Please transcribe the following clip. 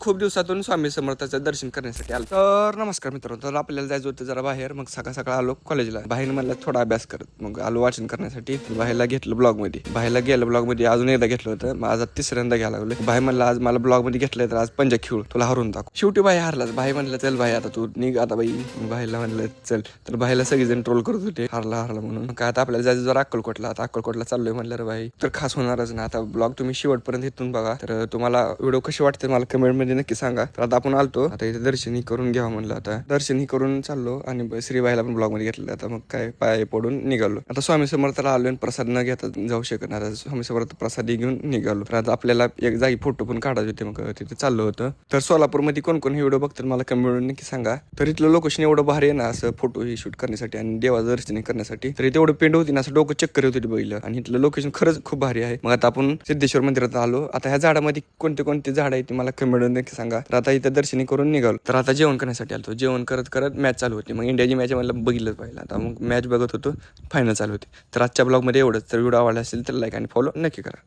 खूप दिवसातून स्वामी समर्थाचं दर्शन करण्यासाठी आलो. तर नमस्कार मित्रांनो, तर आपल्याला जायचं होतं जरा बाहेर. मग सकाळ आलो कॉलेजला. बाहेर मला थोडा अभ्यास करत मग आलो वाचन करण्यासाठी. बाहेरला घेतलं ब्लॉग मध्ये. बाहेरला गेलं ब्लॉग मध्ये अजून एकदा घेतलं होतं. मग आज तिसऱ्यांदा घ्यायला लागलो. बाहेर म्हणलं आज मला ब्लॉग मध्ये घेतलंय तर आज पंजा खेळू, तुला हरून दाखव. शेवटी बाई हारलाच. बाई म्हणलं चल बाई आता तू निघ आता बाई. बाहेरला म्हणलं चल. तर बाहेरला सगळेजण ट्रोल करत होते हारला म्हणून. काय आता आपल्याला जायचं जरा अक्कलकोटला. आता अक्कलकोटला चाललोय म्हणलं रे बाई. तर खास होणारच ना. आता ब्लॉग तुम्ही शेवटपर्यंत इथून बघा. तर तुम्हाला व्हिडिओ कशी वाटते मला कमेंट मध्ये नक्की सांगा. तर आता आपण आलतो. आता इथे दर्शनही करून घ्यावं म्हणलं. आता दर्शनही करून चाललो आणि श्रीबाईला पण ब्लॉग मध्ये घेतलं. आता मग काय पाय पडून निघालो. आता स्वामी समर्थाला आलो आणि प्रसाद न घेता जाऊ शकणार. आता स्वामी समर्थ प्रसादी घेऊन निघालो. तर आता आपल्याला एक जागी फोटो पण काढायचे होते. मग तिथे चाललो होतं. तर सोलापूरमध्ये कोण कोण हे व्हिडिओ बघतात मला कमेंट मध्ये नक्की सांगा. तर इथलं लोकेशन एवढं भारी आहे ना असं फोटो ही शूट करण्यासाठी आणि देवाचं दर्शन करण्यासाठी. तर तेवढं पेंड होती ना असं डोकं चक्कर होती बघितलं. आणि इथलं लोकेशन खरंच खूप भारी आहे. मग आता आपण सिद्धेश्वर मंदिरात आलो. आता ह्या झाडामध्ये कोणते झाड आहेत ते मला कमेंट नक्की सांगा. तर आता इथं दर्शनी करून निघालो. तर आता जेवण करण्यासाठी आलो. जेवण करत मॅच चालू होती. मग इंडियाची मॅच मला बघितलं पाहिजे. आता मग मॅच बघत होतो. फायनल चालू होती. तर आजच्या ब्लॉग मध्ये एवढंच. तर व्हिडिओ आवडला असेल तर लाईक आणि फॉलो नक्की करा.